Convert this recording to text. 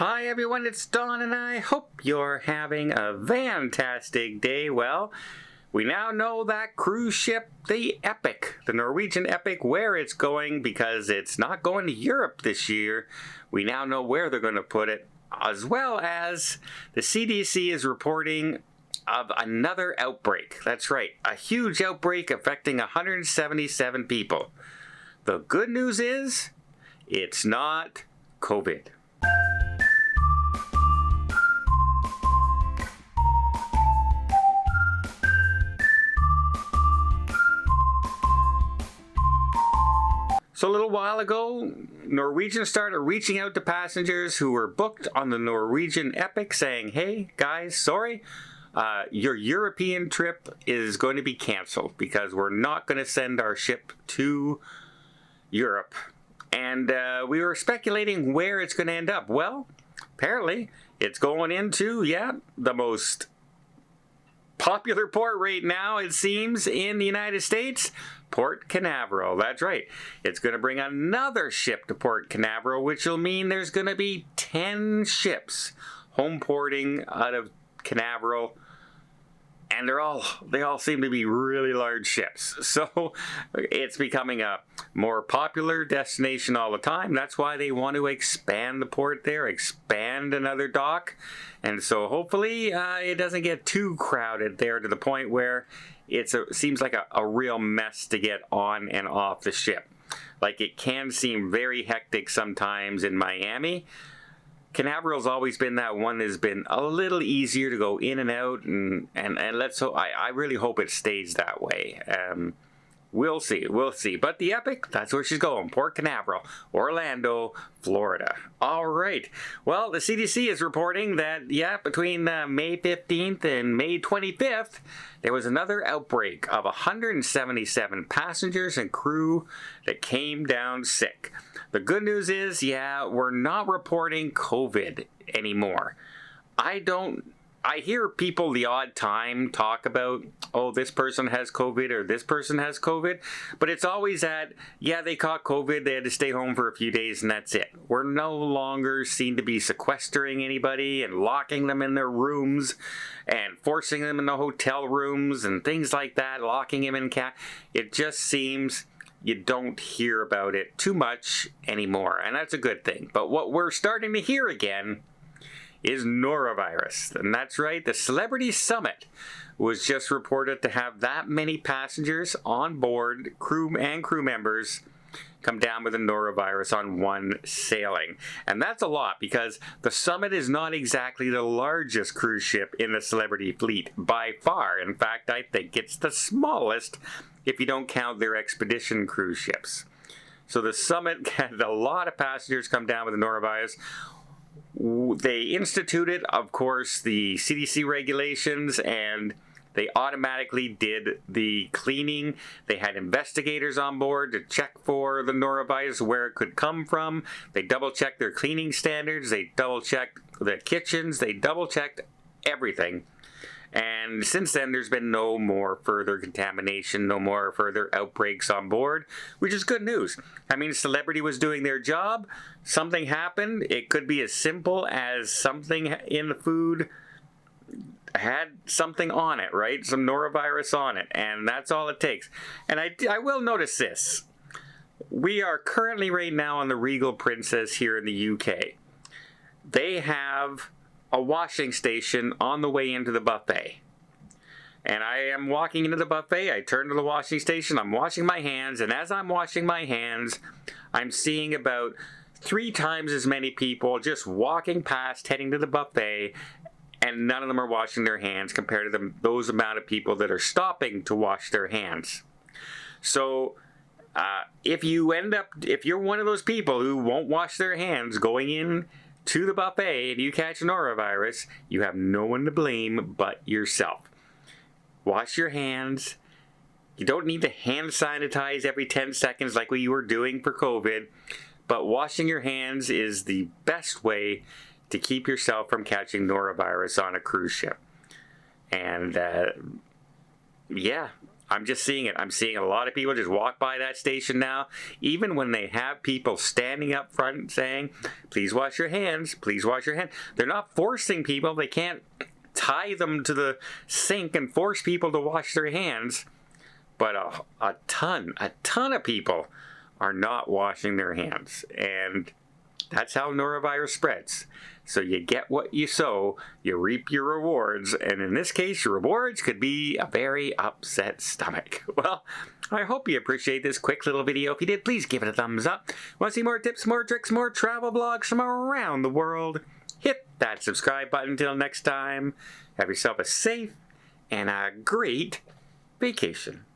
Hi everyone, it's Don and I hope you're having a fantastic day. Well, we now know that cruise ship, the Epic, the Norwegian Epic, where it's going because it's not going to Europe this year. We now know where they're going to put it, as well as the CDC is reporting of another outbreak. That's right, a huge outbreak affecting 177 people. The good news is, it's not COVID. So a little while ago, Norwegian started reaching out to passengers who were booked on the Norwegian Epic saying, hey guys, sorry, your European trip is going to be canceled because we're not going to send our ship to Europe. And we were speculating where it's going to end up. Well, apparently it's going into, the most popular port right now, it seems, in the United States, Port Canaveral. That's right. It's going to bring another ship to Port Canaveral, which will mean there's going to be 10 ships home porting out of Canaveral. And they all seem to be really large ships. So it's becoming a more popular destination all the time. That's why they want to expand the port there, expand another dock. And so hopefully it doesn't get too crowded there to the point where it seems like a real mess to get on and off the ship. Like, it can seem very hectic sometimes in Miami. Canaveral's always been that one that's been a little easier to go in and out, and let's hope, I really hope it stays that way. We'll see. But the Epic, that's where she's going. Port Canaveral, Orlando, Florida. All right. Well, the CDC is reporting that, between May 15th and May 25th, there was another outbreak of 177 passengers and crew that came down sick. The good news is, we're not reporting COVID anymore. I hear people the odd time talk about, oh, this person has COVID or this person has COVID, but it's always that, they caught COVID, they had to stay home for a few days, and that's it. We're no longer seen to be sequestering anybody and locking them in their rooms and forcing them in the hotel rooms and things like that, locking them in It just seems you don't hear about it too much anymore, and that's a good thing. But what we're starting to hear again is norovirus. And that's right, the Celebrity Summit was just reported to have that many passengers on board, crew members, come down with the norovirus on one sailing. And that's a lot because the Summit is not exactly the largest cruise ship in the Celebrity fleet by far. In fact, I think it's the smallest if you don't count their expedition cruise ships. So the Summit had a lot of passengers come down with the norovirus. They instituted, of course, the CDC regulations, and they automatically did the cleaning. They had investigators on board to check for the norovirus, where it could come from. They double-checked their cleaning standards. They double-checked the kitchens. They double-checked everything. And since then, there's been no more further contamination, no more further outbreaks on board, which is good news. I mean, Celebrity was doing their job. Something happened. It could be as simple as something in the food had something on it, right? Some norovirus on it, and that's all it takes. And I will notice this. We are currently right now on the Regal Princess here in the UK. They have a washing station on the way into the buffet. And I am walking into the buffet, I turn to the washing station, I'm washing my hands, and as I'm washing my hands, I'm seeing about 3 times as many people just walking past, heading to the buffet, and none of them are washing their hands compared to those amount of people that are stopping to wash their hands. So, if you're one of those people who won't wash their hands going in to the buffet and you catch norovirus, you have no one to blame but yourself. Wash your hands. You don't need to hand sanitize every 10 seconds like we were doing for COVID, but washing your hands is the best way to keep yourself from catching norovirus on a cruise ship. And I'm just seeing it. I'm seeing a lot of people just walk by that station now, even when they have people standing up front saying, please wash your hands, please wash your hands. They're not forcing people. They can't tie them to the sink and force people to wash their hands. But a ton of people are not washing their hands. And that's how norovirus spreads. So you get what you sow, you reap your rewards, and in this case, your rewards could be a very upset stomach. Well, I hope you appreciate this quick little video. If you did, please give it a thumbs up. Want to see more tips, more tricks, more travel vlogs from around the world? Hit that subscribe button. Until next time, have yourself a safe and a great vacation.